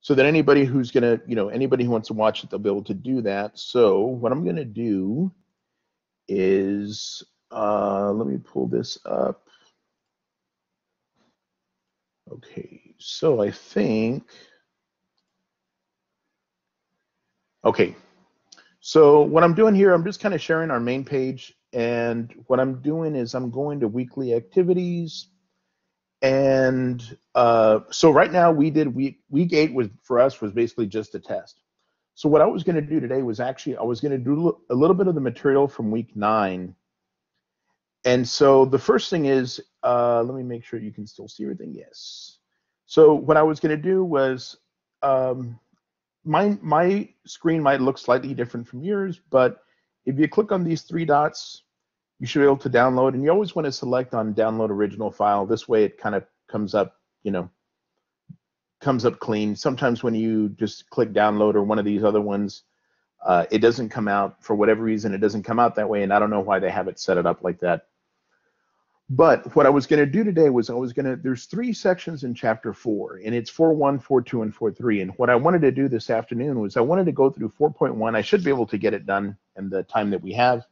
so that anybody who's gonna, anybody who wants to watch it, they'll be able to do that. So what I'm gonna do is, let me pull this up. Okay, so I think, okay, so what I'm doing here, I'm just kind of sharing our main page, and what I'm doing is I'm going to weekly activities. And so right now we did week 8 was for us was basically just a test. So what I was going to do today was actually I was going to do a little bit of the material from week 9. And so the first thing is, let me make sure you can still see everything. Yes. So what I was going to do was, my screen might look slightly different from yours, but if you click on these 3 dots, you should be able to download, and you always want to select on download original file. This way it kind of comes up, comes up clean. Sometimes when you just click download or one of these other ones, it doesn't come out for whatever reason. It doesn't come out that way, and I don't know why they have it set it up like that. But what I was going to do today was there's 3 sections in chapter 4, and it's 4.1, 4.2, and 4.3. And what I wanted to do this afternoon was I wanted to go through 4.1. I should be able to get it done in the time that we have.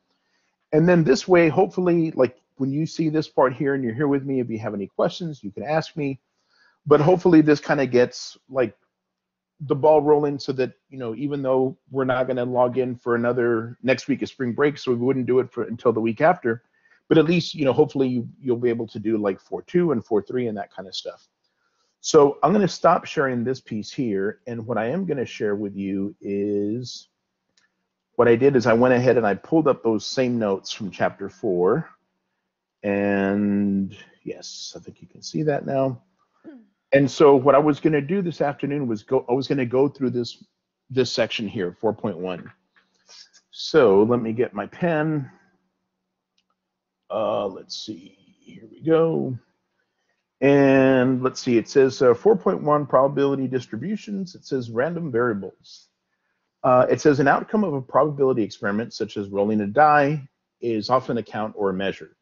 And then this way, hopefully, like when you see this part here and you're here with me, if you have any questions, you can ask me. But hopefully this kind of gets like the ball rolling so that, even though we're not going to log in for next week is spring break, so we wouldn't do it until the week after. But at least, hopefully you'll be able to do like 4.2 and 4.3 and that kind of stuff. So I'm going to stop sharing this piece here. And what I am going to share with you is, what I did is I went ahead and I pulled up those same notes from chapter 4. And yes, I think you can see that now. And so what I was going to do this afternoon was I was going to go through this section here, 4.1. So let me get my pen. Let's see, here we go. And let's see, it says 4.1 probability distributions. It says random variables. It says an outcome of a probability experiment, such as rolling a die, is often a count or a measure.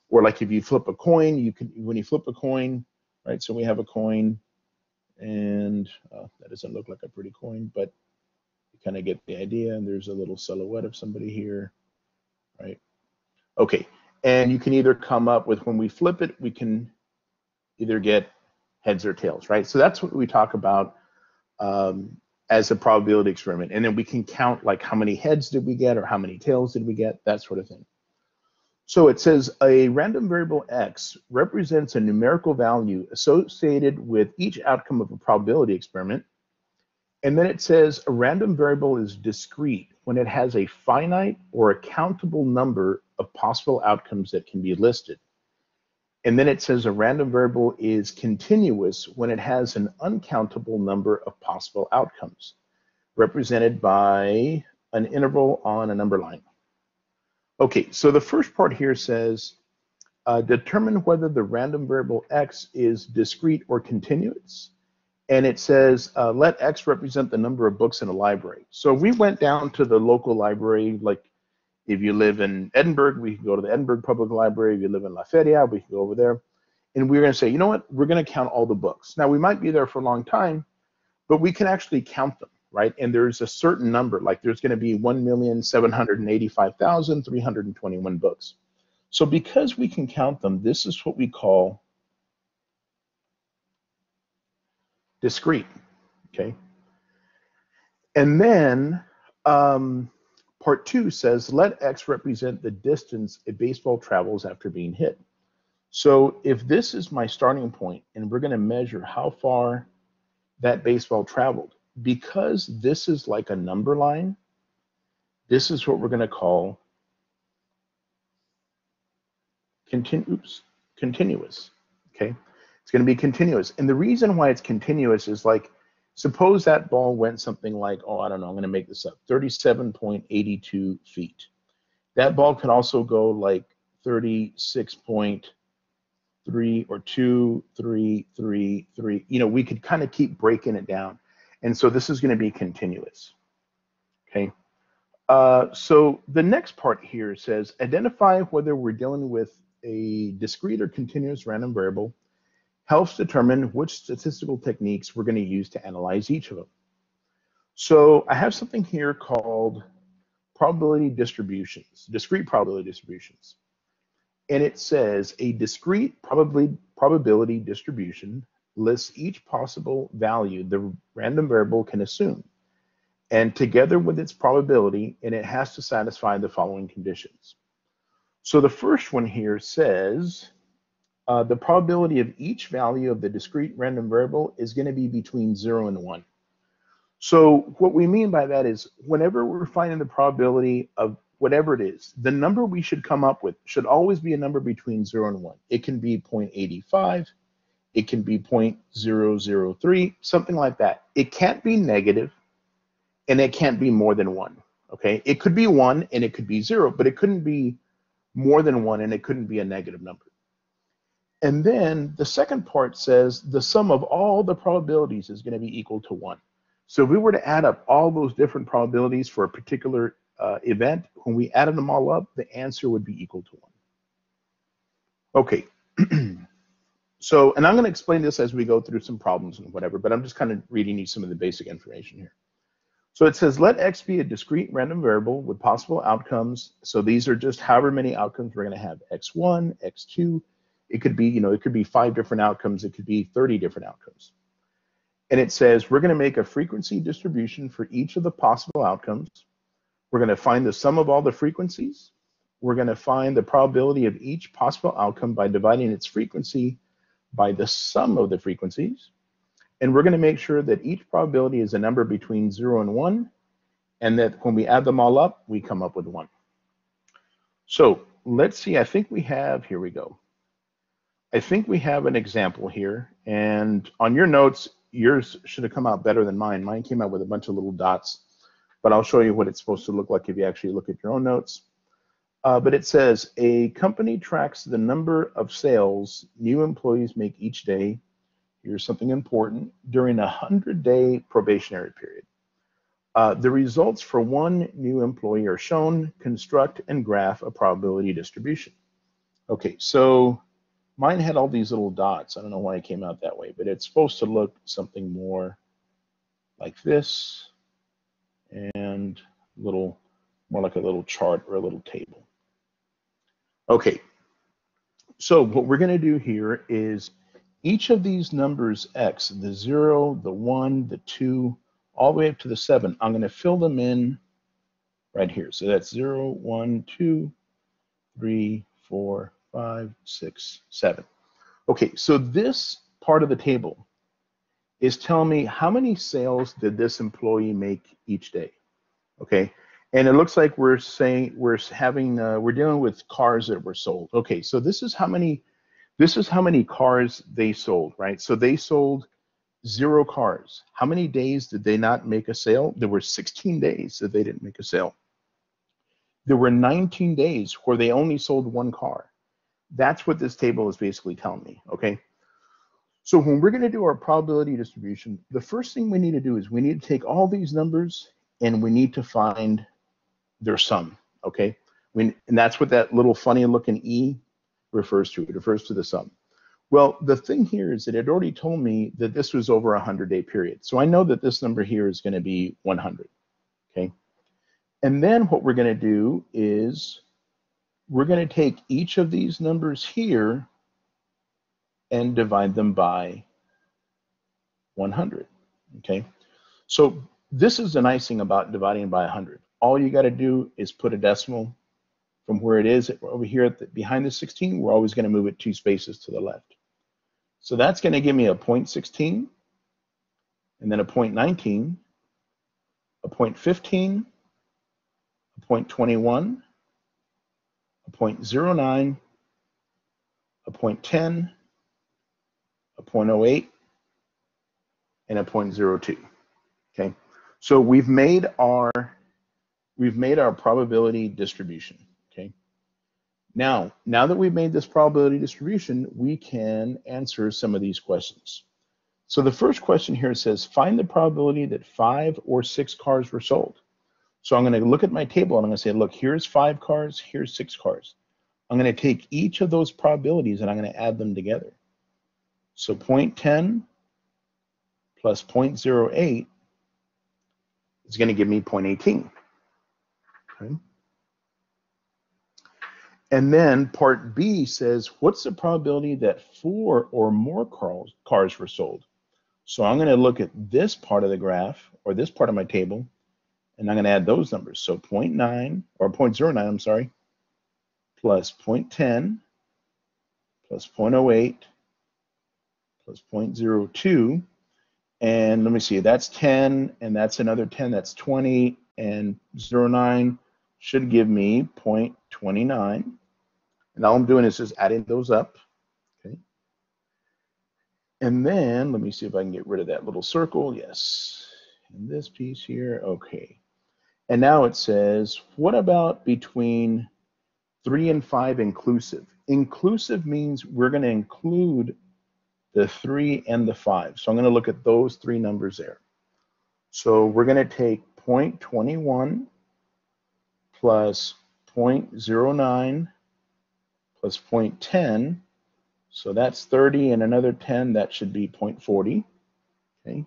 Or like if you flip a coin, when you flip a coin, right? So we have a coin, and that doesn't look like a pretty coin, but you kind of get the idea. And there's a little silhouette of somebody here, right? Okay, and you can either come up with, when we flip it, we can either get heads or tails, right? So that's what we talk about as a probability experiment. And then we can count like how many heads did we get or how many tails did we get, that sort of thing. So it says a random variable X represents a numerical value associated with each outcome of a probability experiment. And then it says a random variable is discrete when it has a finite or a countable number of possible outcomes that can be listed. And then it says a random variable is continuous when it has an uncountable number of possible outcomes, represented by an interval on a number line. Okay, so the first part here says, determine whether the random variable X is discrete or continuous. And it says, let X represent the number of books in a library. So we went down to the local library, like if you live in Edinburgh, we can go to the Edinburgh Public Library. If you live in La Feria, we can go over there. And we're going to say, you know what, we're going to count all the books. Now, we might be there for a long time, but we can actually count them, right? And there's a certain number, like there's going to be 1,785,321 books. So because we can count them, this is what we call discrete, okay? And then part 2 says, let X represent the distance a baseball travels after being hit. So if this is my starting point and we're going to measure how far that baseball traveled, because this is like a number line, this is what we're going to call continuous, okay? It's going to be continuous. And the reason why it's continuous is, like, suppose that ball went something like, oh, I don't know, I'm going to make this up, 37.82 feet. That ball could also go like 36.3 or 2, 3, 3, 3. You know, we could kind of keep breaking it down. And so this is going to be continuous, okay? So the next part here says, identify whether we're dealing with a discrete or continuous random variable, helps determine which statistical techniques we're going to use to analyze each of them. So I have something here called probability distributions, discrete probability distributions. And it says a discrete probability distribution lists each possible value the random variable can assume, and together with its probability, and it has to satisfy the following conditions. So the first one here says the probability of each value of the discrete random variable is going to be between 0 and 1. So what we mean by that is whenever we're finding the probability of whatever it is, the number we should come up with should always be a number between 0 and 1. It can be 0.85, it can be 0.003, something like that. It can't be negative, and it can't be more than 1, okay? It could be 1 and it could be 0, but it couldn't be more than 1 and it couldn't be a negative number. And then the second part says the sum of all the probabilities is going to be equal to 1. So if we were to add up all those different probabilities for a particular event, when we added them all up, the answer would be equal to 1. Okay. So, and I'm going to explain this as we go through some problems and whatever, but I'm just kind of reading you some of the basic information here. So it says, let X be a discrete random variable with possible outcomes. So these are just however many outcomes we're going to have, X1, X2. It could be, it could be 5 different outcomes. It could be 30 different outcomes. And it says, we're going to make a frequency distribution for each of the possible outcomes. We're going to find the sum of all the frequencies. We're going to find the probability of each possible outcome by dividing its frequency by the sum of the frequencies. And we're going to make sure that each probability is a number between 0 and 1, and that when we add them all up, we come up with 1. So let's see, I think we have, here we go. I think we have an example here, and on your notes, yours should have come out better than mine. Mine came out with a bunch of little dots, but I'll show you what it's supposed to look like if you actually look at your own notes. But it says, a company tracks the number of sales new employees make each day. Here's something important, during a 100-day probationary period. The results for one new employee are shown. Construct and graph a probability distribution. Okay, so mine had all these little dots. I don't know why it came out that way, but it's supposed to look something more like this, and more like a little chart or a little table. Okay, so what we're going to do here is each of these numbers X, the 0, the 1, the 2, all the way up to the 7, I'm going to fill them in right here. So that's 0, 1, 2, 3, 4, 5, 6, 7. Okay, so this part of the table is telling me how many sales did this employee make each day. Okay, and it looks like we're saying we're dealing with cars that were sold. Okay, so this is how many cars they sold, right? So they sold 0 cars. How many days did they not make a sale? There were 16 days that they didn't make a sale. There were 19 days where they only sold 1 car. That's what this table is basically telling me, okay? So when we're going to do our probability distribution, the first thing we need to do is we need to take all these numbers and we need to find their sum, okay? And that's what that little funny looking E refers to. It refers to the sum. Well, the thing here is that it already told me that this was over a 100-day period. So I know that this number here is going to be 100, okay? And then what we're going to do is we're going to take each of these numbers here and divide them by 100, okay? So this is the nice thing about dividing by 100. All you got to do is put a decimal from where it is over here behind the 16. We're always going to move it 2 spaces to the left. So that's going to give me a 0.16, and then a 0.19, a 0.15, a 0.21, a 0.09, a 0.10, a 0.08, and a 0.02. Okay, so we've made our probability distribution. Okay, now that we've made this probability distribution, we can answer some of these questions. So the first question here says, find the probability that 5 or 6 cars were sold. So I'm going to look at my table and I'm going to say, look, here's 5 cars, here's 6 cars. I'm going to take each of those probabilities and I'm going to add them together. So 0.10 plus 0.08 is going to give me 0.18. Okay. And then part B says, what's the probability that 4 or more cars were sold? So I'm going to look at this part of the graph, or this part of my table, and I'm going to add those numbers. So 0.9, or 0.09, I'm sorry, plus 0.10, plus 0.08, plus 0.02, and let me see, that's 10, and that's another 10, that's 20, and 0.9 should give me 0.29. And all I'm doing is just adding those up, okay? And then, let me see if I can get rid of that little circle, yes. And this piece here, okay. And now it says, what about between 3 and 5 inclusive? Inclusive means we're gonna include the 3 and the 5. So I'm gonna look at those 3 numbers there. So we're gonna take 0.21 plus 0.09 plus 0.10, so that's 30, and another 10, that should be 0.40, okay?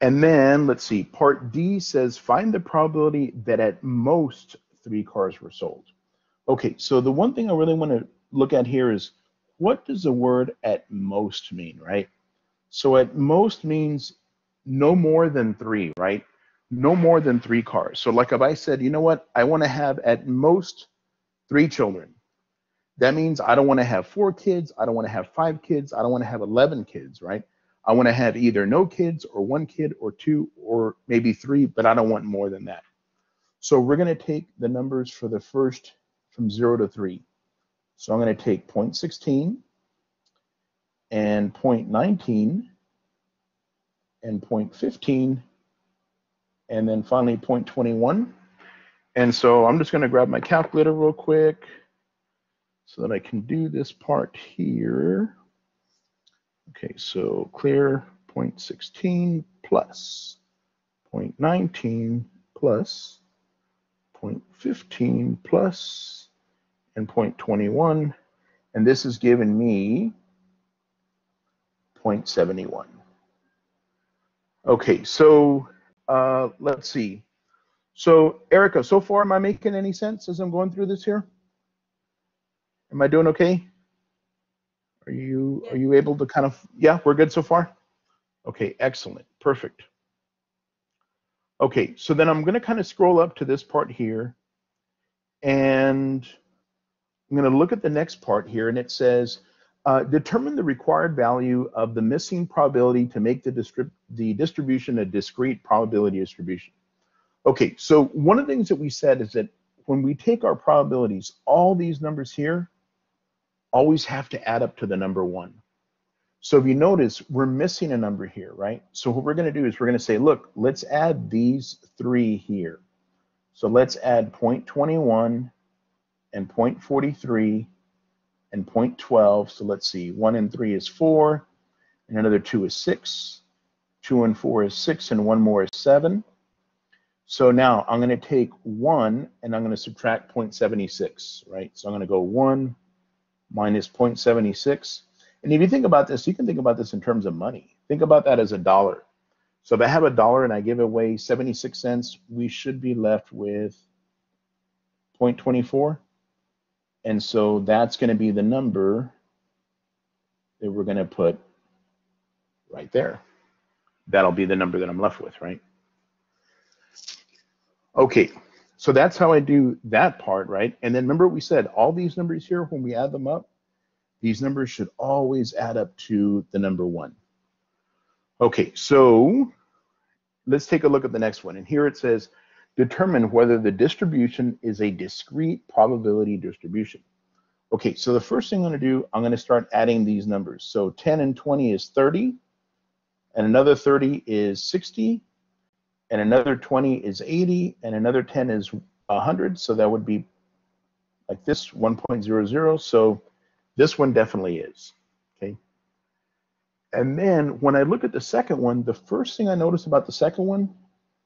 And then, let's see, part D says, find the probability that at most 3 cars were sold. Okay, so the one thing I really want to look at here is, what does the word at most mean, right? So at most means no more than 3, right? No more than 3 cars. So like if I said, you know what, I want to have at most 3 children. That means I don't want to have 4 kids, I don't want to have 5 kids, I don't want to have 11 kids, right? I want to have either no kids or 1 kid or 2 or maybe 3, but I don't want more than that. So we're going to take the numbers for the first from 0 to 3. So I'm going to take 0.16 and 0.19 and 0.15 and then finally 0.21. And so I'm just going to grab my calculator real quick so that I can do this part here. Okay, so clear 0.16 plus 0.19 plus 0.15 plus and 0.21, and this is giving me 0.71. Okay, so let's see. So Erica, so far am I making any sense as I'm going through this here? Am I doing okay? Are you able to kind of, yeah, we're good so far? Okay, excellent, perfect. Okay, so then I'm gonna kind of scroll up to this part here, and I'm gonna look at the next part here, and it says, determine the required value of the missing probability to make the distribution a discrete probability distribution. Okay, so one of the things that we said is that when we take our probabilities, all these numbers here always have to add up to the number 1. So if you notice, we're missing a number here, right? So what we're going to do is we're going to say, look, let's add these 3 here. So let's add 0.21 and 0.43 and 0.12. So let's see, 1 and 3 is 4, and another 2 is 6. 2 and 4 is 6, and 1 more is 7. So now I'm going to take 1 and I'm going to subtract 0.76, right? So I'm going to go 1 minus 0.76. And if you think about this, you can think about this in terms of money. Think about that as $1. So if I have $1 and I give away 76 cents, we should be left with 0.24. And so that's going to be the number that we're going to put right there. That'll be the number that I'm left with, right? Okay, so that's how I do that part, right? And then remember we said all these numbers here, when we add them up, these numbers should always add up to the number 1. Okay, so let's take a look at the next one. And here it says, determine whether the distribution is a discrete probability distribution. Okay, so the first thing I'm going to do, I'm going to start adding these numbers. So 10 and 20 is 30, and another 30 is 60, and another 20 is 80, and another 10 is 100, so that would be like this, 1.00, so this one definitely is, okay? And then when I look at the second one, the first thing I notice about the second one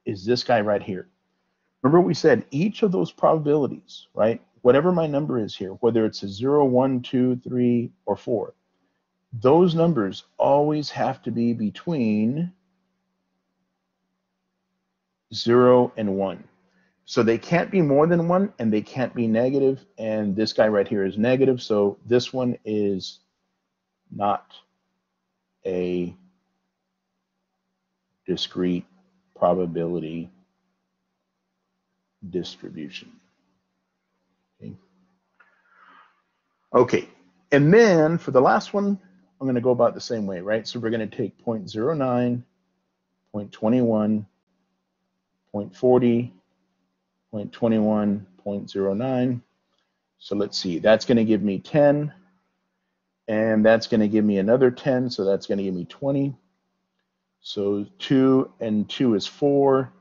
is this guy right here. Remember we said each of those probabilities, right? whatever my number is here, whether it's a 0, 1, 2, 3, or 4, those numbers always have to be between 0 and 1. So they can't be more than 1, and they can't be negative, and this guy right here is negative, so this one is not a discrete probability distribution. Okay, and then for the last one, I'm going to go about the same way, right? So we're going to take 0.09, 0.21, 0.40, 0.21, 0.09. So let's see, that's going to give me 10, and that's going to give me another 10, so that's going to give me 20. So 2 and 2 is 4,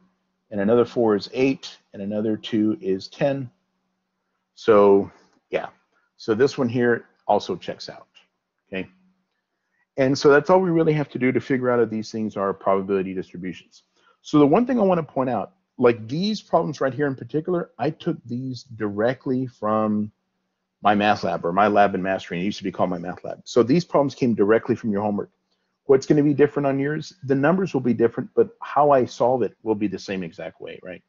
and another 4 is 8, and another 2 is 10. So yeah, so this one here also checks out, okay? And so that's all we really have to do to figure out if these things are probability distributions. So the one thing I want to point out, like these problems right here in particular, I took these directly from my math lab, or my lab in mastering. It used to be called my math lab. So these problems came directly from your homework. What's going to be different on yours? The numbers will be different, but how I solve it will be the same exact way, right?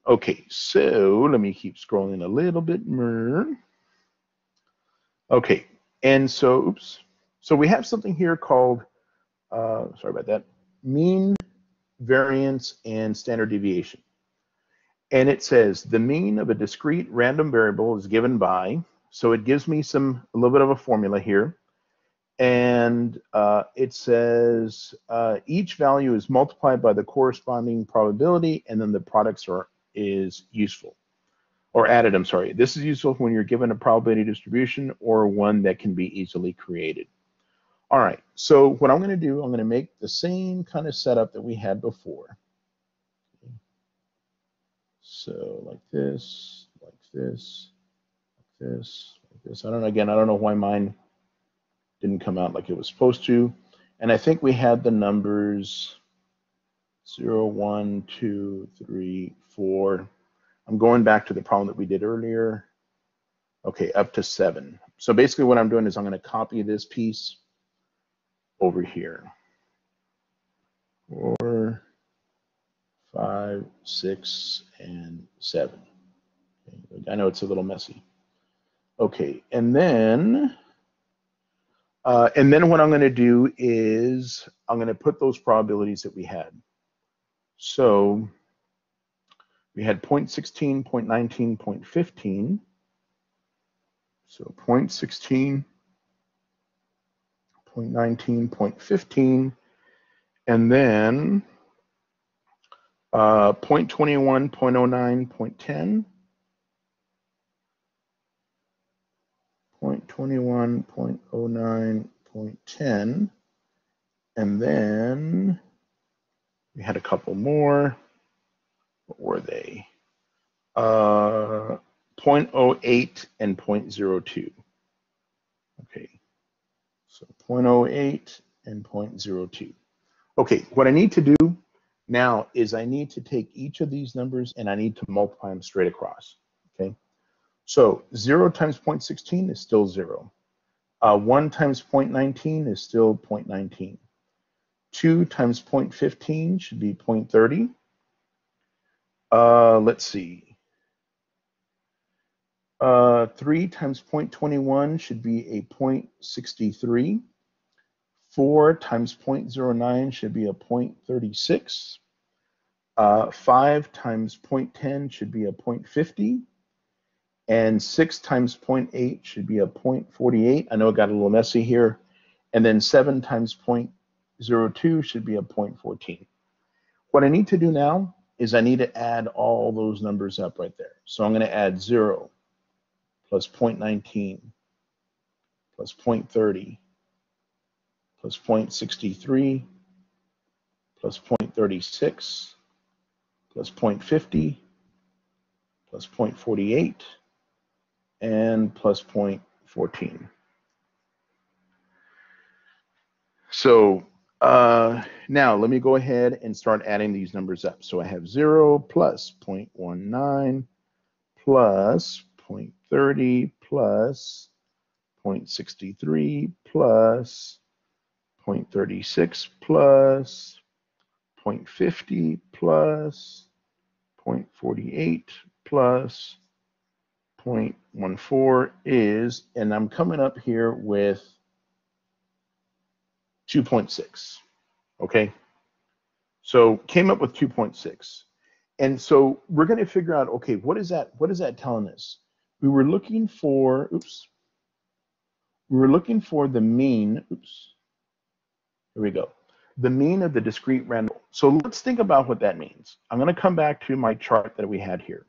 Okay, so let me keep scrolling a little bit more. Okay, and so, oops. So we have something here called, sorry about that, mean, variance, and standard deviation. And it says the mean of a discrete random variable is given by, so it gives me a little bit of a formula here. And it says each value is multiplied by the corresponding probability, and then the products is useful, or added, I'm sorry. This is useful when you're given a probability distribution or one that can be easily created. All right, so what I'm going to do, I'm going to make the same kind of setup that we had before. So like this, like this, like this, like this. I don't know, again, I don't know why mine didn't come out like it was supposed to. And I think we had the numbers 0, 1, 2, 3, 4. I'm going back to the problem that we did earlier. Okay, up to 7. So basically what I'm doing is I'm going to copy this piece over here. 4, 5, 6, and 7. Okay, I know it's a little messy. Okay, and then what I'm going to do is I'm going to put those probabilities that we had. So we had 0.16, 0.19, 0.15. So 0.16, 0.19, 0.15, and then 0.21, 0.09, 0.10, 0.21, 0.09, 0.10, and then we had a couple more. What were they? 0.08 and 0.02. Okay, so 0.08 and 0.02. Okay, what I need to do now is I need to take each of these numbers and I need to multiply them straight across. Okay, so 0 times 0.16 is still 0. 1 times 0.19 is still 0.19. 2 times 0.15 should be 0.30. Let's see. 3 times 0.21 should be a 0.63. 4 times 0.09 should be a 0.36. 5 times 0.10 should be a 0.50. And 6 times 0.8 should be a 0.48. I know it got a little messy here. And then 7 times 0.02 should be a 0.14. What I need to do now is I need to add all those numbers up right there. So I'm going to add 0 plus 0.19 plus 0.30 plus 0.63 plus 0.36 plus 0.50 plus 0.48 and plus 0.14. So now let me go ahead and start adding these numbers up. So I have 0 plus 0.19 plus 0.30 plus 0.63 plus 0.36 plus 0.50 plus 0.48 plus 0.14 is, and I'm coming up here with 2.6, okay? So came up with 2.6. And so we're going to figure out, okay, what is that telling us? We were looking for, the mean, here we go, the mean of the discrete random. So let's think about what that means. I'm going to come back to my chart that we had here.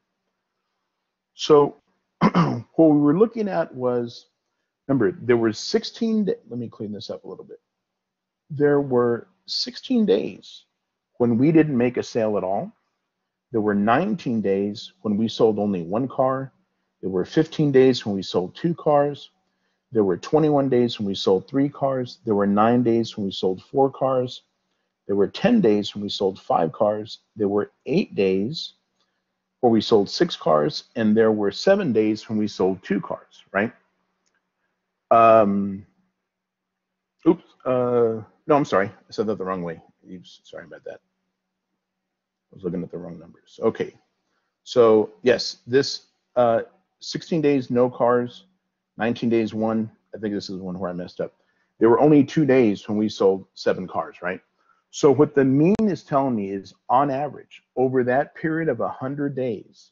So what we were looking at was, remember, there were 16, let me clean this up a little bit. There were 16 days when we didn't make a sale at all. There were 19 days when we sold only one car. There were 15 days when we sold 2 cars. There were 21 days when we sold 3 cars. There were 9 days when we sold 4 cars. There were 10 days when we sold 5 cars. There were 8 days where we sold 6 cars, and there were 7 days when we sold 2 cars, right? No, I'm sorry. I said that the wrong way. Sorry about that. I was looking at the wrong numbers. Okay. So yes, this 16 days, no cars, 19 days, 1. I think this is one where I messed up. There were only 2 days when we sold 7 cars, right? So what the mean is telling me is, on average, over that period of 100 days,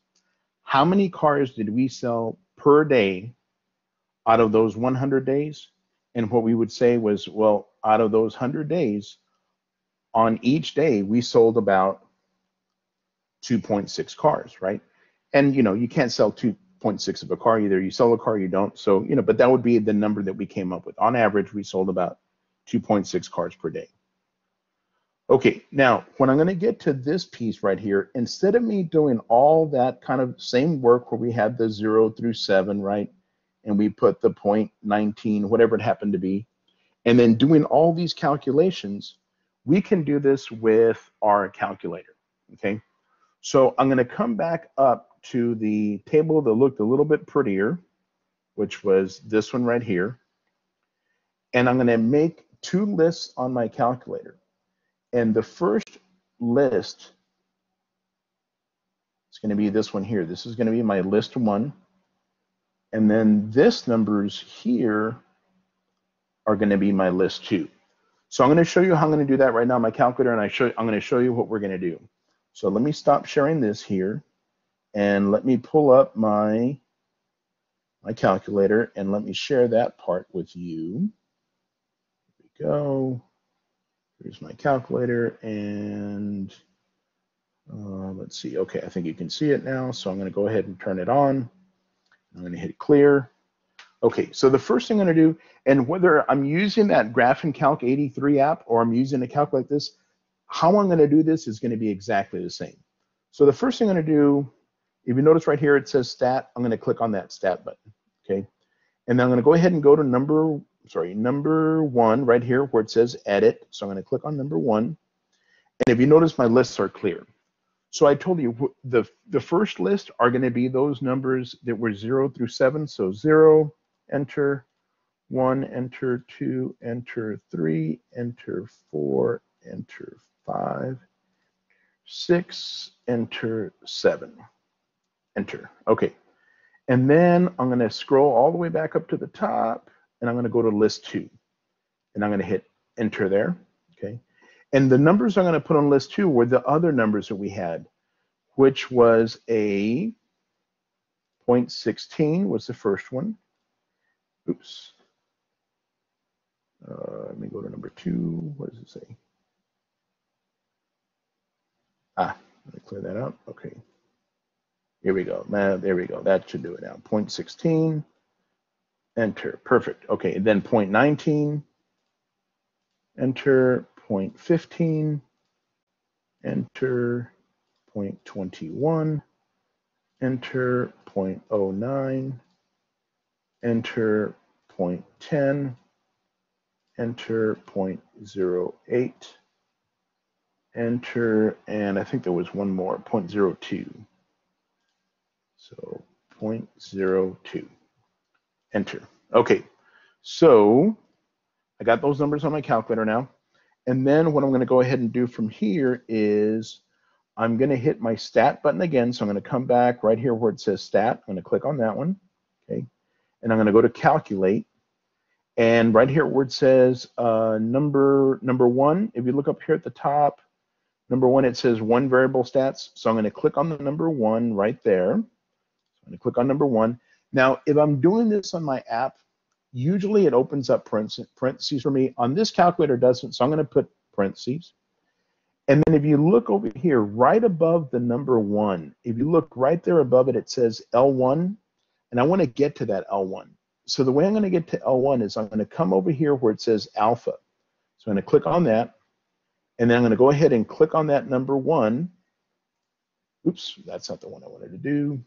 how many cars did we sell per day out of those 100 days? And what we would say was, well, out of those 100 days, on each day, we sold about 2.6 cars, right? And, you know, you can't sell 2.6 of a car. Either you sell a car or you don't. So, you know, but that would be the number that we came up with. On average, we sold about 2.6 cars per day. Okay, now, when I'm going to get to this piece right here, instead of me doing all that kind of same work where we had the 0 through 7, right, and we put the 0.19, whatever it happened to be, and then doing all these calculations, we can do this with our calculator, okay? So I'm going to come back up to the table that looked a little bit prettier, which was this one right here, and I'm going to make 2 lists on my calculator. And the first list is going to be this one here. This is going to be my list 1. And then this numbers here are going to be my list 2. So I'm going to show you how I'm going to do that right now on my calculator, and I'm going to show you what we're going to do. So let me stop sharing this here, and let me pull up my calculator, and let me share that part with you. Here we go. Here's my calculator, and let's see. Okay, I think you can see it now. So I'm going to go ahead and turn it on. I'm going to hit clear. Okay, so the first thing I'm going to do, and whether I'm using that Graph and Calc 83 app or I'm using a calc like this, how I'm going to do this is going to be exactly the same. So the first thing I'm going to do, if you notice right here it says Stat, I'm going to click on that Stat button. Okay, and then I'm going to go ahead and go to number 1 right here where it says Edit. So I'm going to click on number 1, and if you notice, my lists are clear. So I told you the first list are going to be those numbers that were 0 through 7. So 0, enter, 1, enter, 2, enter, 3, enter, 4, enter, 5, 6, enter, 7, enter. Okay. And then I'm going to scroll all the way back up to the top, and I'm going to go to list 2. And I'm going to hit enter there. Okay. And the numbers I'm going to put on list 2 were the other numbers that we had, which was a 0.16 was the first one. Oops. Let me go to number 2. What does it say? Let me clear that out. Okay. Here we go. Now, there we go. That should do it now. 0.16. Enter. Perfect. Okay. And then 0.19. Enter. 0.15. Enter. 0.21. Enter. 0.09. Enter. 0.10. Enter. 0.08. Enter, and I think there was one more, 0.02. So 0.02. Enter. Okay, so I got those numbers on my calculator now. And then what I'm going to go ahead and do from here is I'm going to hit my stat button again. So I'm going to come back right here where it says stat. I'm going to click on that one. Okay, and I'm going to go to calculate. And right here where it says number one, if you look up here at the top, number one, it says one variable stats. So I'm going to click on the number one right there. So I'm going to click on number one. Now, if I'm doing this on my app, usually it opens up parentheses for me. On this calculator, it doesn't, so I'm going to put parentheses. And then if you look over here, right above the number one, if you look right there above it, it says L1, and I want to get to that L1. So the way I'm going to get to L1 is I'm going to come over here where it says alpha. So I'm going to click on that, and then I'm going to go ahead and click on that number one. Oops, that's not the one I wanted to do.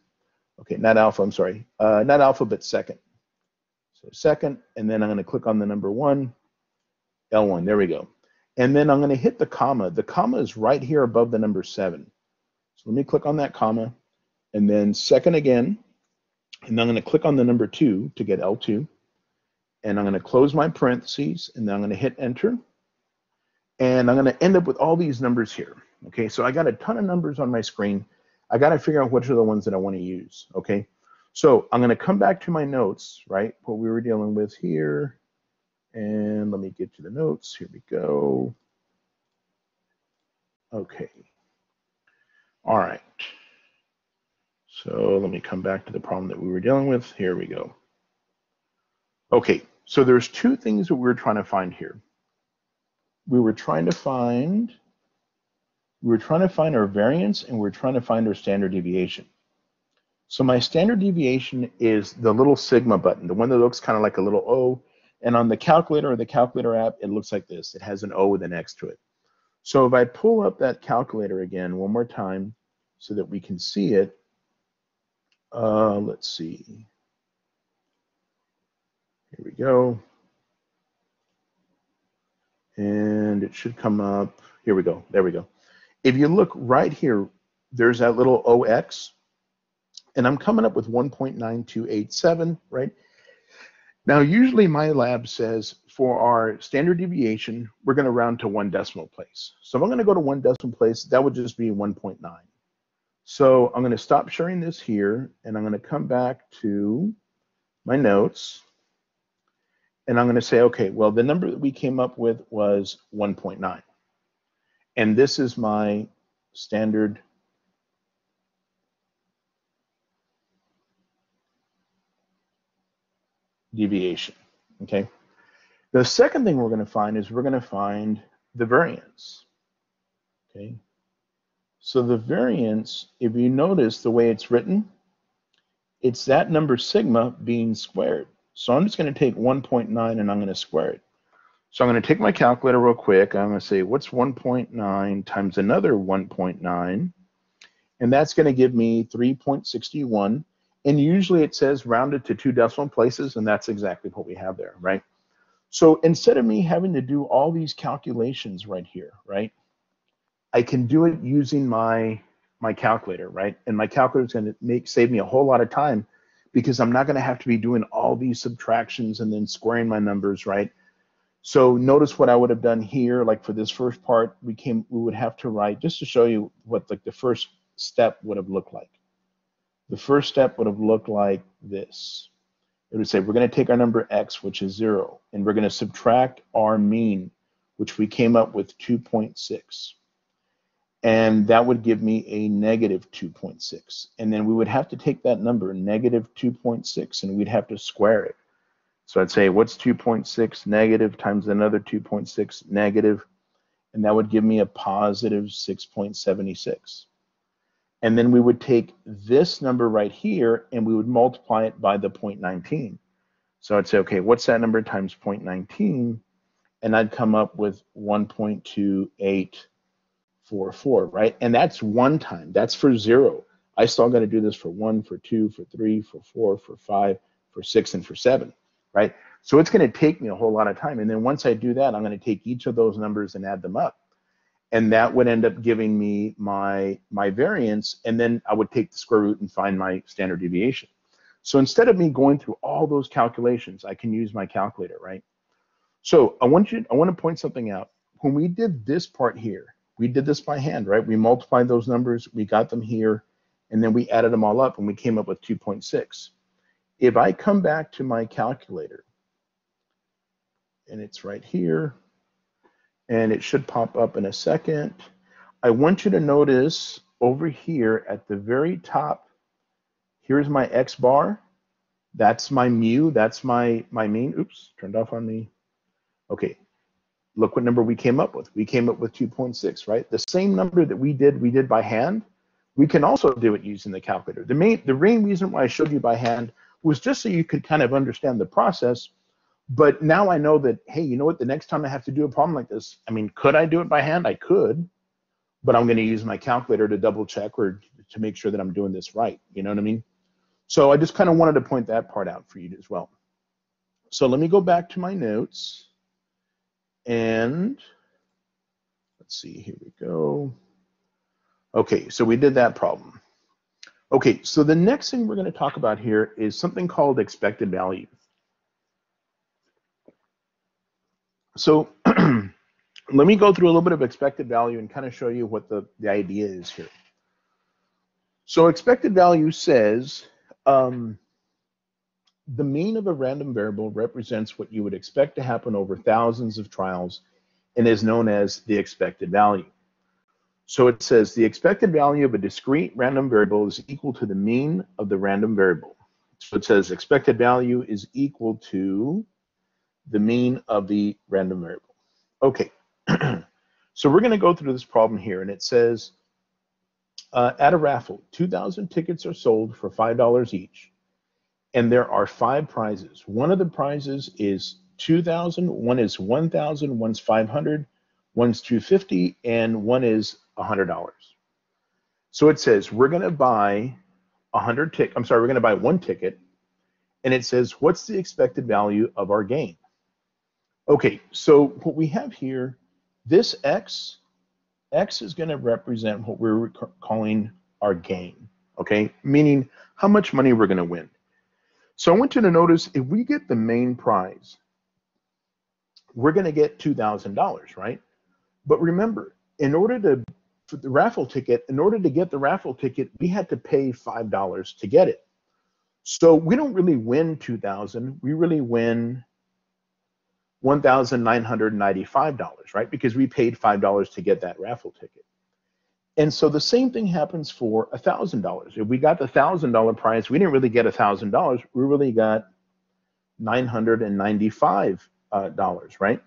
Okay, not alpha, I'm sorry. Not alpha, but second. So second, and then I'm going to click on the number one, L1, there we go. And then I'm going to hit the comma. The comma is right here above the number 7. So let me click on that comma, and then second again, and then I'm going to click on the number 2 to get L2, and I'm going to close my parentheses, and then I'm going to hit enter, and I'm going to end up with all these numbers here. Okay, so I got a ton of numbers on my screen. I got to figure out which are the ones that I want to use. Okay, so I'm going to come back to my notes, right, what we were dealing with here. And let me get to the notes. Here we go. Okay. All right. So let me come back to the problem that we were dealing with. Here we go. Okay, so there's two things that we were trying to find here. We were trying to find our variance, and we're trying to find our standard deviation. So my standard deviation is the little sigma button, the one that looks kind of like a little O. And on the calculator or the calculator app, it looks like this. It has an O with an X to it. So if I pull up that calculator again one more time so that we can see it, let's see. Here we go. And it should come up. Here we go. There we go. If you look right here, there's that little OX. And I'm coming up with 1.9287, right? Now, usually my lab says for our standard deviation, we're going to round to 1 decimal place. So if I'm going to go to 1 decimal place, that would just be 1.9. So I'm going to stop sharing this here, and I'm going to come back to my notes, and I'm going to say, okay, well, the number that we came up with was 1.9. And this is my standard deviation, okay? The second thing we're going to find is we're going to find the variance, okay? So the variance, if you notice the way it's written, it's that number sigma being squared. So I'm just going to take 1.9 and I'm going to square it. So I'm going to take my calculator real quick. I'm going to say, what's 1.9 times another 1.9? And that's going to give me 3.61. And usually it says rounded to 2 decimal places, and that's exactly what we have there, right? So instead of me having to do all these calculations right here, right, I can do it using my calculator, right? And my calculator is going to save me a whole lot of time because I'm not going to have to be doing all these subtractions and then squaring my numbers, right? So notice what I would have done here, like for this first part, we would have to write, just to show you what like the first step would have looked like. The first step would have looked like this. It would say we're going to take our number x, which is 0, and we're going to subtract our mean, which we came up with 2.6. And that would give me a negative 2.6. And then we would have to take that number, negative 2.6, and we'd have to square it. So I'd say, what's 2.6 negative times another 2.6 negative? And that would give me a positive 6.76. And then we would take this number right here and we would multiply it by the 0.19. So I'd say, okay, what's that number times 0.19? And I'd come up with 1.2844, right? And that's one time. That's for 0. I still got to do this for 1, for 2, for 3, for 4, for 5, for 6, and for 7, right? So it's going to take me a whole lot of time. And then once I do that, I'm going to take each of those numbers and add them up. And that would end up giving me my variance, and then I would take the square root and find my standard deviation. So instead of me going through all those calculations, I can use my calculator, right? So I want to point something out. When we did this part here, we did this by hand, right? We multiplied those numbers, we got them here, and then we added them all up and we came up with 2.6. If I come back to my calculator, and it's right here, and it should pop up in a second, I want you to notice over here at the very top, here's my X bar. That's my mu, that's my mean. Oops, turned off on me. Okay, look what number we came up with. We came up with 2.6, right? The same number that we did by hand, we can also do it using the calculator. The main reason why I showed you by hand was just so you could kind of understand the process. But now I know that, hey, you know what, the next time I have to do a problem like this, I mean, could I do it by hand? I could, but I'm going to use my calculator to double check or to make sure that I'm doing this right. You know what I mean? So I just kind of wanted to point that part out for you as well. So let me go back to my notes. And let's see, here we go. Okay, so we did that problem. Okay, so the next thing we're going to talk about here is something called expected value. So let me go through a little bit of expected value and kind of show you what the idea is here. So expected value says the mean of a random variable represents what you would expect to happen over thousands of trials and is known as the expected value. So it says the expected value of a discrete random variable is equal to the mean of the random variable. So it says expected value is equal to the mean of the random variable. Okay, so we're going to go through this problem here, and it says at a raffle, 2,000 tickets are sold for $5 each, and there are 5 prizes. One of the prizes is 2,000, one is 1,000, one's 500, one's 250, and one is $100. So it says we're going to buy we're going to buy 1 ticket, and it says what's the expected value of our gain? Okay, so what we have here, this X is going to represent what we're calling our gain, okay? Meaning how much money we're going to win. So I want you to notice if we get the main prize, we're going to get $2,000, right? But remember, for the raffle ticket, in order to get the raffle ticket, we had to pay $5 to get it. So we don't really win 2,000, we really win $1,995, right? Because we paid $5 to get that raffle ticket. And so the same thing happens for $1,000. If we got the $1,000 prize, we didn't really get $1,000. We really got $995, right?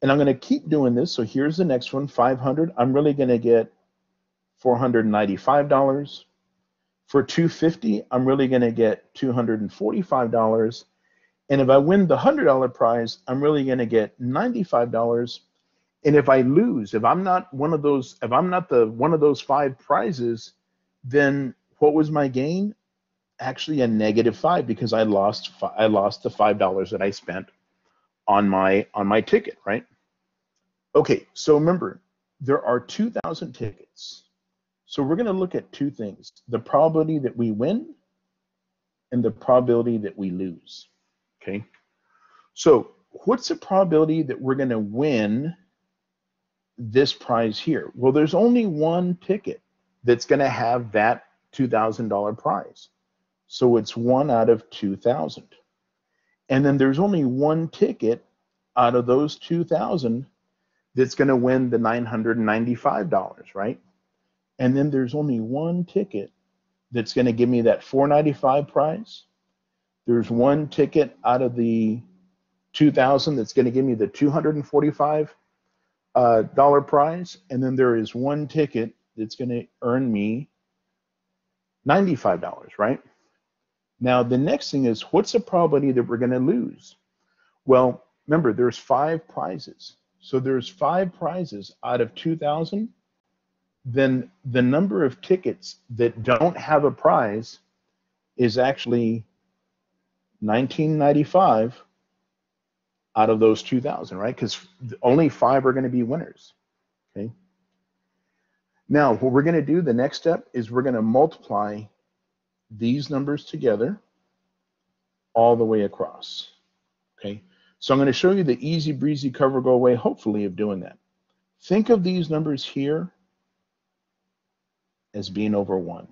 And I'm going to keep doing this. So here's the next one, 500. I'm really going to get $495. For 250, I'm really going to get $245. And if I win the $100 prize, I'm really going to get $95. And if I lose, if I'm not one of those 5 prizes, then what was my gain? Actually a -5 because I lost the $5 that I spent on my ticket, right? Okay, so remember, there are 2,000 tickets. So we're going to look at 2 things: the probability that we win and the probability that we lose. Okay, so what's the probability that we're going to win this prize here? Well, there's only 1 ticket that's going to have that $2,000 prize. So it's 1 out of 2,000. And then there's only 1 ticket out of those 2,000 that's going to win the $995, right? And then there's only 1 ticket that's going to give me that $495 prize. There's 1 ticket out of the 2,000 that's going to give me the $245 dollar prize, and then there is 1 ticket that's going to earn me $95, right? Now the next thing is, what's the probability that we're going to lose? Well, remember, there's 5 prizes. So there's 5 prizes out of 2,000. Then the number of tickets that don't have a prize is actually 1995 out of those 2,000, right? Because only 5 are going to be winners, okay? Now, what we're going to do, the next step, is we're going to multiply these numbers together, all the way across. Okay, so I'm going to show you the easy breezy cover go away, hopefully, of doing that. Think of these numbers here as being over 1.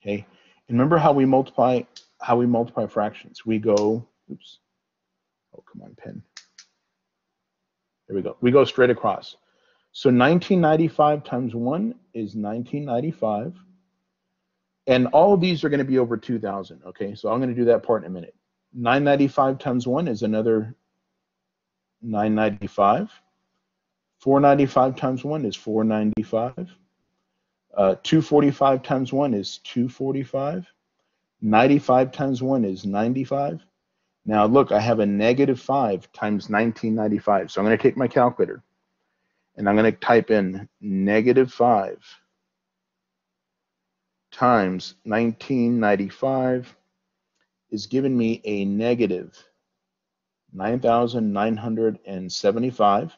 Okay, and remember how we multiply fractions. We go, oops, oh, come on, pen. There we go. We go straight across. So 1995 times 1 is 1995. And all of these are going to be over 2,000. Okay, so I'm going to do that part in a minute. 995 times 1 is another 995. 495 times 1 is 495. 245 times 1 is 245. 95 times 1 is 95. Now look, I have a -5 times 1995. So I'm going to take my calculator and I'm going to type in -5 times 1995 is giving me a -9,975.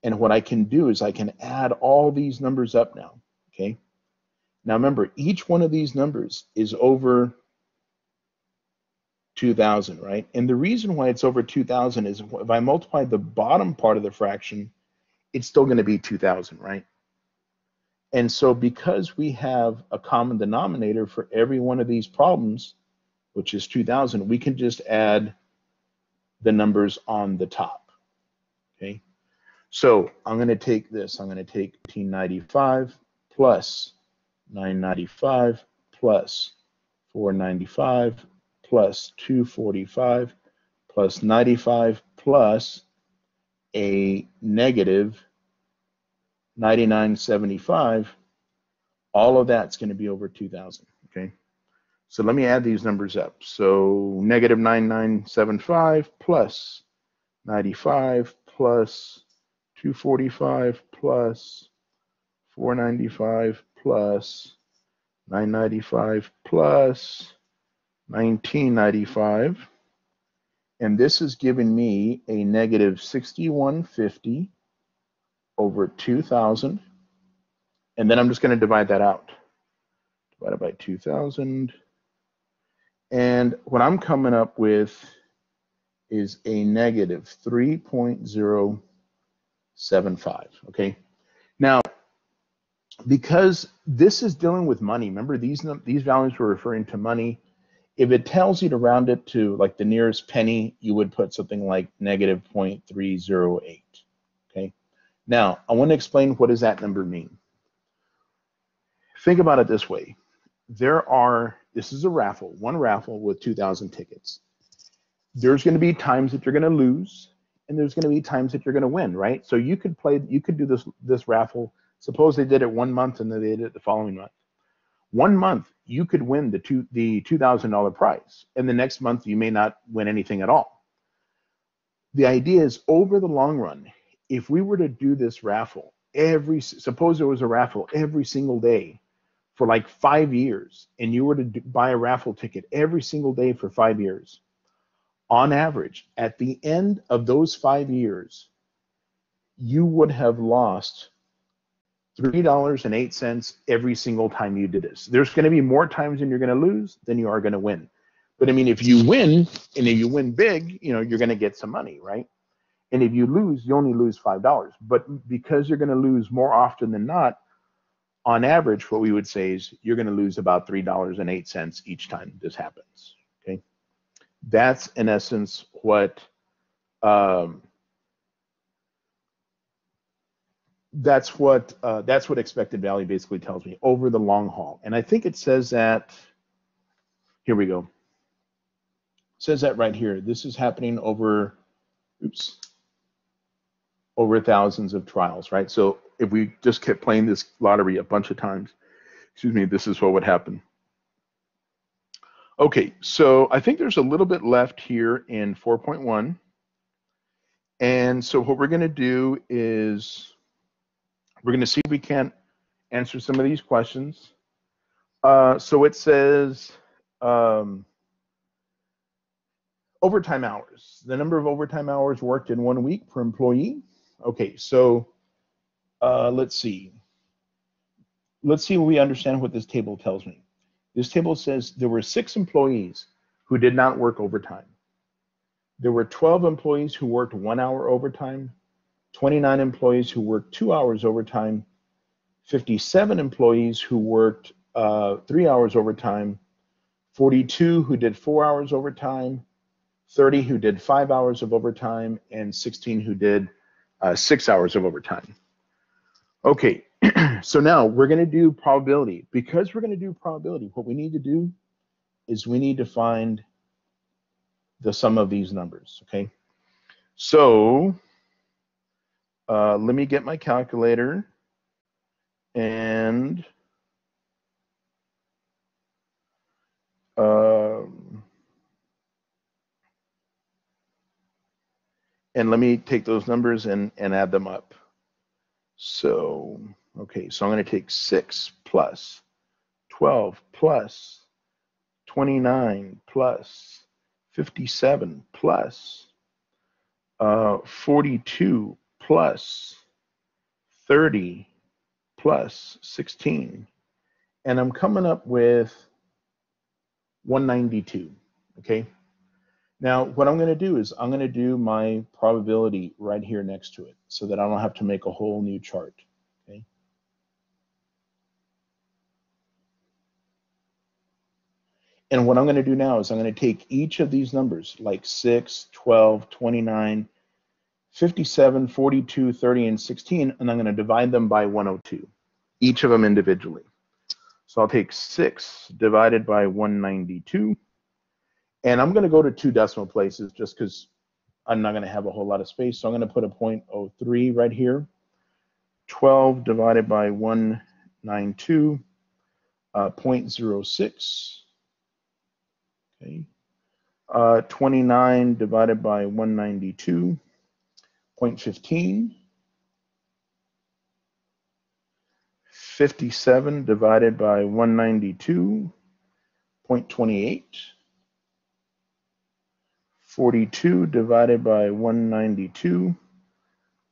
And what I can do is I can add all these numbers up now. Okay. Now remember, each one of these numbers is over 2,000, right? And the reason why it's over 2,000 is if I multiply the bottom part of the fraction, it's still going to be 2,000, right? And so because we have a common denominator for every one of these problems, which is 2,000, we can just add the numbers on the top. Okay. So I'm going to take this. I'm going to take 1995 plus 995 plus 495 plus 245 plus 95 plus a -9975. All of that's going to be over 2,000. Okay. So let me add these numbers up. So -9975 plus 95 plus 245 plus 495 plus 995 plus 1995. And this is giving me a -6150 over 2,000. And then I'm just going to divide that out. Divided by 2,000. And what I'm coming up with is a -3.075. Okay. Now, because this is dealing with money, remember these values were referring to money. If it tells you to round it to like the nearest penny, you would put something like -0.308. Okay. Now, I want to explain what does that number mean. Think about it this way. This is a raffle, one raffle with 2,000 tickets. There's going to be times that you're going to lose, and there's going to be times that you're going to win, right? So you could do this raffle. Suppose they did it 1 month and then they did it the following month. 1 month you could win the $2,000 prize, and the next month you may not win anything at all. The idea is over the long run, if we were to do this raffle suppose there was a raffle every single day for like 5 years, and you were to buy a raffle ticket every single day for 5 years, on average, at the end of those 5 years, you would have lost $3.08 every single time you did this. There's going to be more times when you're going to lose than you are going to win. But I mean, if you win, and if you win big, you're going to get some money, right? And if you lose, you only lose $5. But because you're going to lose more often than not, on average, what we would say is you're going to lose about $3.08 each time this happens. Okay, that's in essence what that's what expected value basically tells me over the long haul. And I think it says that. Here we go. It says that right here. This is happening over, over thousands of trials, right? So if we just kept playing this lottery a bunch of times, this is what would happen. Okay, so I think there's a little bit left here in 4.1. And so what we're going to do is we're going to see if we can answer some of these questions. So it says overtime hours, the number of overtime hours worked in 1 week per employee. Okay, so let's see. Let's see if we understand what this table tells me. This table says there were 6 employees who did not work overtime. There were 12 employees who worked 1 hour overtime, 29 employees who worked 2 hours overtime, 57 employees who worked 3 hours overtime, 42 who did 4 hours overtime, 30 who did 5 hours of overtime, and 16 who did 6 hours of overtime. Okay, so now we're going to do probability. Because we're going to do probability, what we need to do is we need to find the sum of these numbers, okay? So let me get my calculator and let me take those numbers and add them up. So, okay, so I'm going to take 6 plus 12 plus 29 plus 57 plus 42 plus 30 plus 16, and I'm coming up with 192, okay? Now, what I'm going to do is I'm going to do my probability right here next to it so that I don't have to make a whole new chart, okay? And what I'm going to do now is I'm going to take each of these numbers, like 6, 12, 29, 57, 42, 30, and 16, and I'm going to divide them by 102, each of them individually. So I'll take 6 divided by 192, and I'm going to go to 2 decimal places just because I'm not going to have a whole lot of space. So I'm going to put a 0.03 right here. 12 divided by 192, 0.06. Okay. 29 divided by 192, 0.15. 57 divided by 192, 0.28. 42 divided by 192,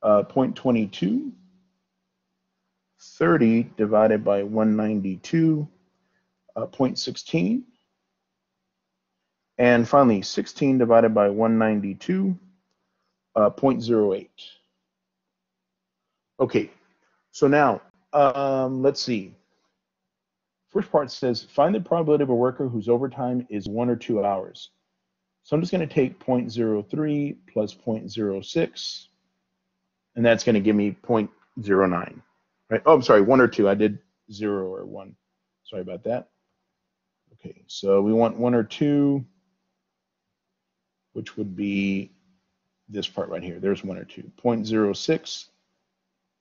0.22. 30 divided by 192, 0.16. And finally, 16 divided by 192, 0.08. Okay, so now, let's see. First part says, find the probability of a worker whose overtime is 1 or 2 hours. So I'm just going to take 0.03 plus 0.06, and that's going to give me 0.09. Right? Oh, I'm sorry, 1 or 2. I did 0 or 1. Sorry about that. Okay, so we want 1 or 2, which would be this part right here. There's 1 or 2. 0.06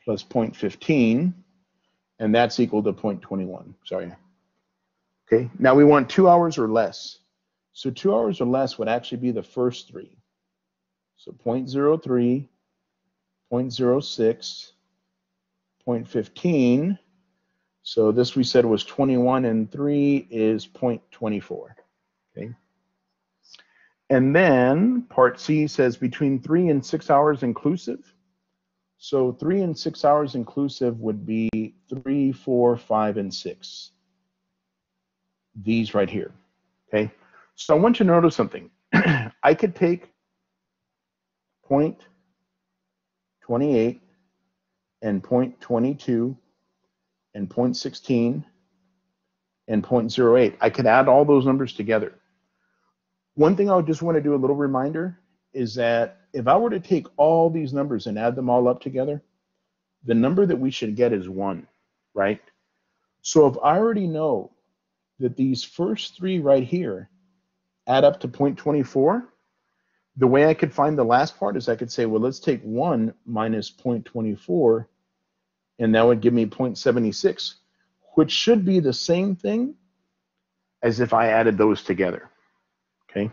plus 0.15, and that's equal to 0.21. Sorry. Okay, now we want 2 hours or less. So 2 hours or less would actually be the first 3. So 0.03, 0.06, 0.15. So this we said was 21, and 3 is 0.24. Okay. And then part C says between 3 and 6 hours inclusive. So 3 and 6 hours inclusive would be 3, 4, 5, and 6. These right here. Okay. So I want you to notice something. I could take 0.28 and 0.22 and 0.16 and 0.08. I could add all those numbers together. One thing I would just want to do a little reminder is that if I were to take all these numbers and add them all up together, the number that we should get is 1, right? So if I already know that these first 3 right here add up to 0.24, the way I could find the last part is I could say, well, let's take 1 minus 0.24, and that would give me 0.76, which should be the same thing as if I added those together, okay?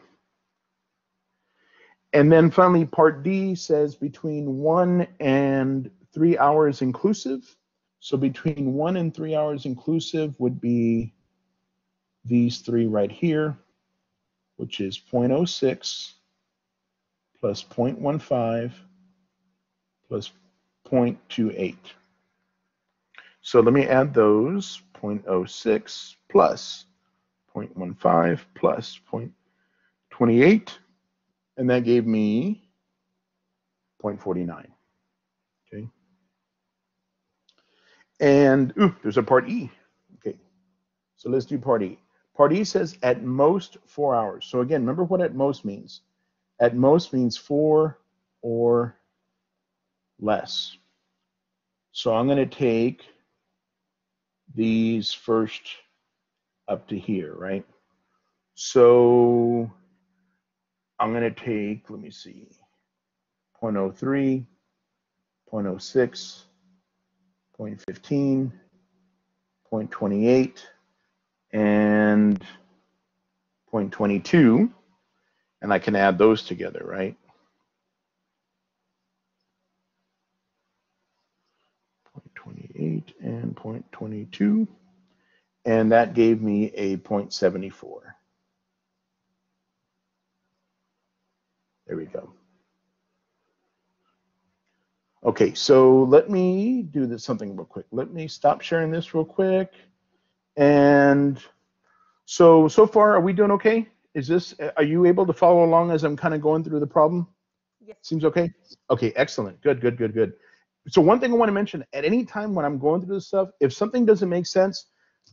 And then finally, part D says between 1 and 3 hours inclusive. So between 1 and 3 hours inclusive would be these 3 right here, which is 0.06 plus 0.15 plus 0.28. So let me add those, 0.06 plus 0.15 plus 0.28, and that gave me 0.49. Okay. And there's a part E. Okay. So let's do part E. Part E says at most 4 hours. So again, remember what at most means. At most means 4 or less. So I'm going to take these first up to here, right? So I'm going to take, let me see, 0.03, 0.06, 0.15, 0.28, and 0.22, and I can add those together, right? 0.28 and 0.22, and that gave me a 0.74. There we go. Okay, so let me do this something real quick. Let me stop sharing this real quick. And so far, are we doing okay? Are you able to follow along as I'm kind of going through the problem? Yes. Seems okay? Okay, excellent. Good. So one thing I want to mention, at any time when I'm going through this stuff, if something doesn't make sense,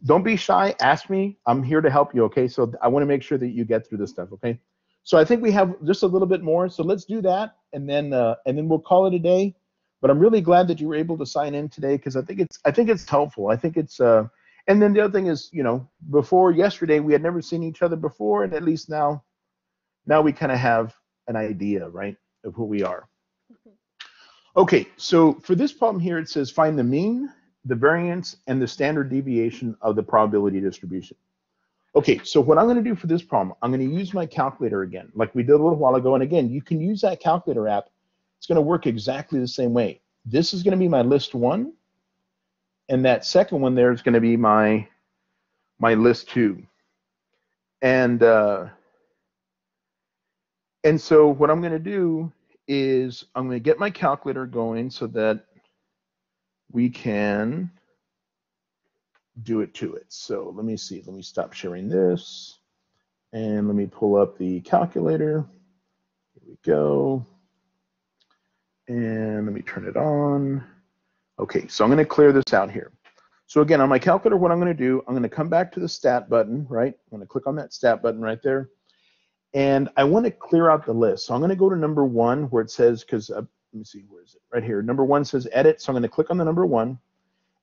don't be shy, ask me. I'm here to help you, okay? So I want to make sure that you get through this stuff, okay? So I think we have just a little bit more, so let's do that, and then we'll call it a day. But I'm really glad that you were able to sign in today, because I think it's helpful. I think it's and then the other thing is, before yesterday we had never seen each other before, and at least now we kind of have an idea, right, of who we are. Okay, so for this problem here, it says find the mean, the variance, and the standard deviation of the probability distribution. Okay, so what I'm going to do for this problem, I'm going to use my calculator again, like we did a little while ago. And again, you can use that calculator app. It's going to work exactly the same way. This is going to be my list 1, and that second one there is going to be my list 2. And so what I'm going to do is I'm going to get my calculator going so that we can do it to it. So let me see. Let me stop sharing this, and let me pull up the calculator. Here we go. And let me turn it on. Okay, so I'm going to clear this out here. So again, on my calculator, what I'm going to do, I'm going to come back to the stat button, right? I'm going to click on that stat button right there. And I want to clear out the list. So I'm going to go to number 1 where it says, because let me see, where is it? Right here. Number 1 says edit. So I'm going to click on the number 1.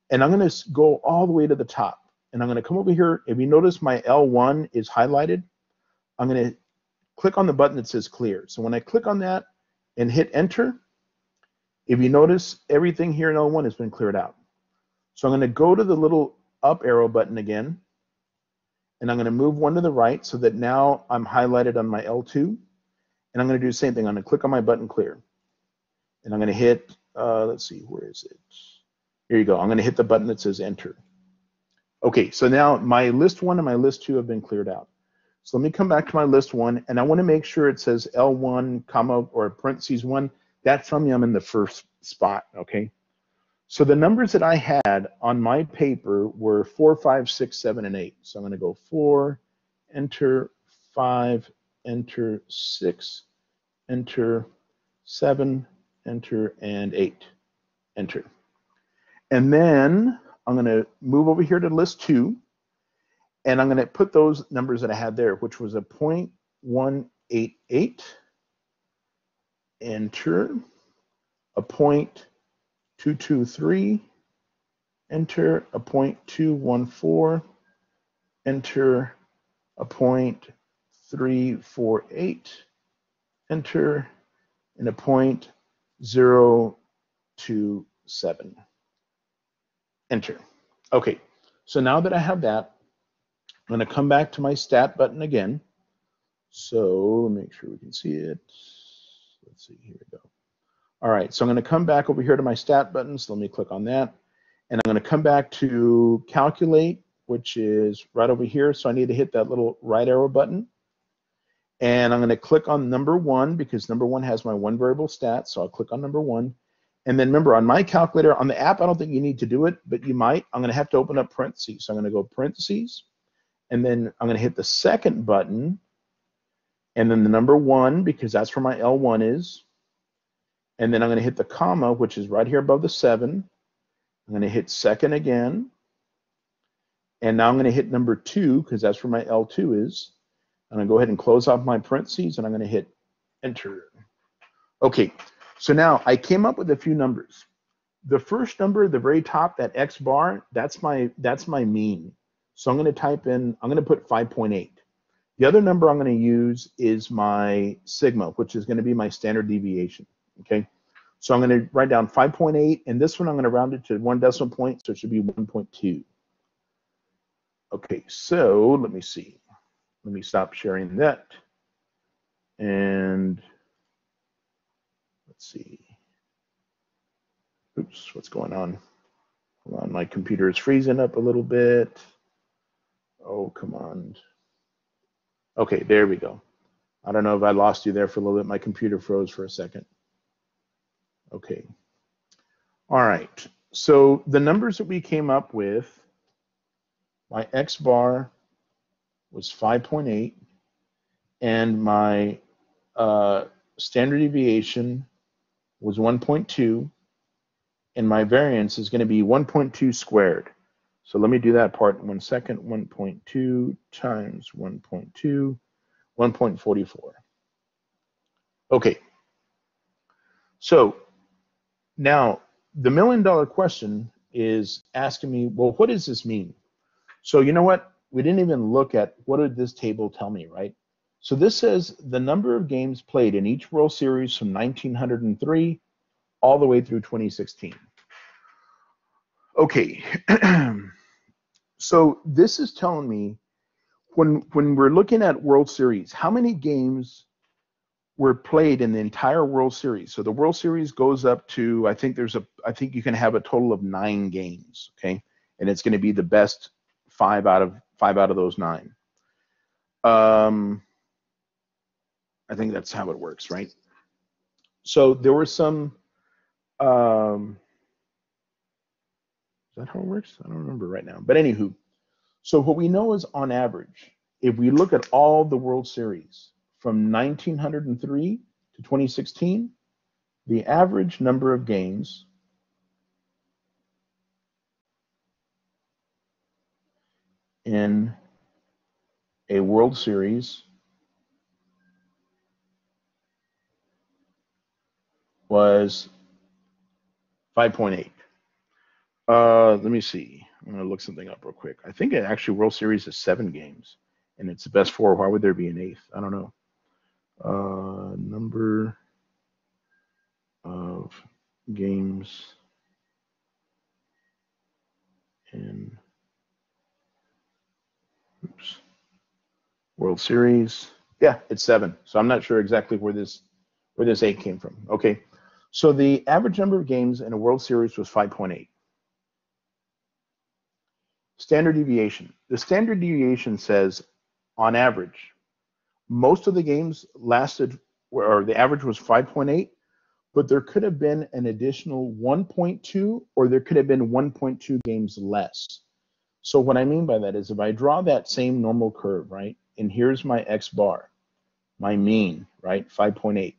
And I'm going to go all the way to the top. And I'm going to come over here. If you notice my L1 is highlighted, I'm going to click on the button that says clear. So when I click on that and hit enter, if you notice, everything here in L1 has been cleared out. So I'm going to go to the little up arrow button again, and I'm going to move 1 to the right so that now I'm highlighted on my L2. And I'm going to do the same thing. I'm going to click on my button clear. And I'm going to hit, let's see, where is it? Here you go. I'm going to hit the button that says enter. Okay, so now my list 1 and my list 2 have been cleared out. So let me come back to my list 1, and I want to make sure it says L1, comma, or parentheses 1. That's telling me I'm in the first spot, okay? So the numbers that I had on my paper were 4, 5, 6, 7, and 8. So I'm going to go 4, enter, 5, enter, 6, enter, 7, enter, and 8, enter. And then I'm going to move over here to list 2, and I'm going to put those numbers that I had there, which was a 0.188, enter, a 0.223, enter, a 0.214, enter, a 0.348, enter, and a 0.027. Enter. Okay, so now that I have that, I'm going to come back to my stat button again. So make sure we can see it. Let's see, here we go. All right, so I'm going to come back over here to my stat button. So let me click on that. And I'm going to come back to calculate, which is right over here. So I need to hit that little right arrow button. And I'm going to click on number 1 because number 1 has my 1 variable stat. So I'll click on number 1. And then remember, on my calculator, on the app, I don't think you need to do it, but you might. I'm going to have to open up parentheses. So I'm going to go parentheses, and then I'm going to hit the second button, and then the number 1, because that's where my L1 is. And then I'm going to hit the comma, which is right here above the 7. I'm going to hit second again. And now I'm going to hit number 2, because that's where my L2 is. I'm going to go ahead and close off my parentheses, and I'm going to hit enter. Okay, so now I came up with a few numbers. The first number at the very top, that X bar, that's my mean. So I'm going to type in, I'm going to put 5.8. The other number I'm going to use is my sigma, which is going to be my standard deviation. Okay, so I'm going to write down 5.8, and this one I'm going to round it to 1 decimal point, so it should be 1.2. Okay, so let me see. Let me stop sharing that. And let's see. Oops, what's going on? Hold on, my computer is freezing up a little bit. Oh, come on. Okay, there we go. I don't know if I lost you there for a little bit. My computer froze for a second. Okay. All right. So the numbers that we came up with, my X bar was 5.8, and my standard deviation was 1.2, and my variance is going to be 1.2 squared. So let me do that part in 1 second. 1.2 times 1.2, 1.44. Okay. So now the $1 million question is asking me, well, what does this mean? So you know what? We didn't even look at what did this table tell me, right? So this says the number of games played in each World Series from 1903 all the way through 2016. Okay, so this is telling me when we're looking at World Series, how many games were played in the entire World Series. So the World Series goes up to, I think you can have a total of 9 games, okay? And it's going to be the best 5 out of those 9. I think that's how it works, right? So there were some, is that how it works? I don't remember right now. But anywho, so what we know is on average, if we look at all the World Series from 1903 to 2016, the average number of games in a World Series was 5.8. Let me see. I'm going to look something up real quick. I think actually World Series is 7 games, and it's the best 4. Why would there be an 8th? I don't know. Number of games in World Series. Yeah, it's 7. So I'm not sure exactly where this 8 came from. Okay, so the average number of games in a World Series was 5.8. Standard deviation. The standard deviation says, on average, most of the games lasted, or the average was 5.8, but there could have been an additional 1.2, or there could have been 1.2 games less. So what I mean by that is if I draw that same normal curve, right, and here's my X bar, my mean, right, 5.8,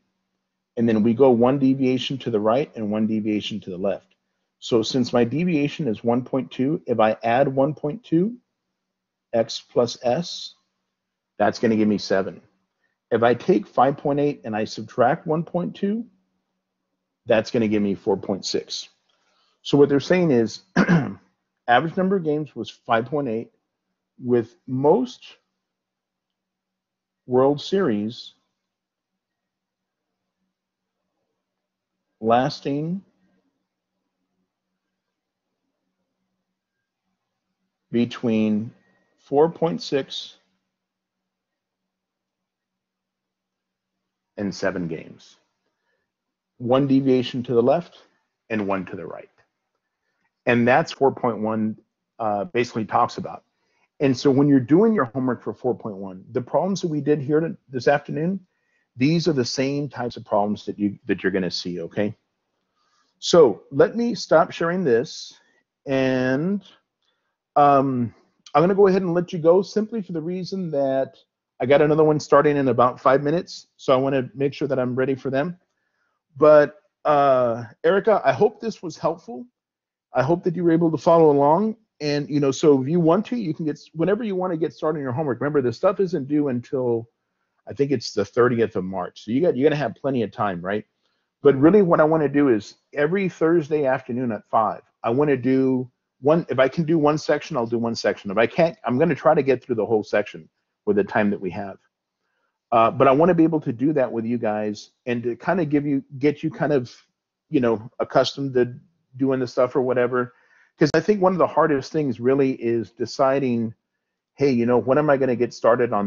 and then we go 1 deviation to the right and 1 deviation to the left. So since my deviation is 1.2, if I add 1.2, X plus S, that's going to give me 7. If I take 5.8 and I subtract 1.2, that's going to give me 4.6. So what they're saying is average number of games was 5.8, with most World Series lasting between 4.6 and 7 games. 1 deviation to the left and 1 to the right. And that's 4.1 basically talks about. And so when you're doing your homework for 4.1, the problems that we did here this afternoon, these are the same types of problems that you're going to see, okay? So let me stop sharing this, and I'm going to go ahead and let you go simply for the reason that I got another one starting in about 5 minutes, so I want to make sure that I'm ready for them. But Erica, I hope this was helpful. I hope that you were able to follow along. And so if you want to, you can get whenever you want to get started on your homework. Remember, this stuff isn't due until I think it's the 30th of March. So you're gonna have plenty of time, right? But really, what I want to do is every Thursday afternoon at 5, I want to do one. If I can do one section, I'll do one section. If I can't, I'm going to try to get through the whole section with the time that we have. But I want to be able to do that with you guys and to kind of get you kind of, accustomed to doing the stuff or whatever. Because I think one of the hardest things really is deciding, hey, when am I going to get started on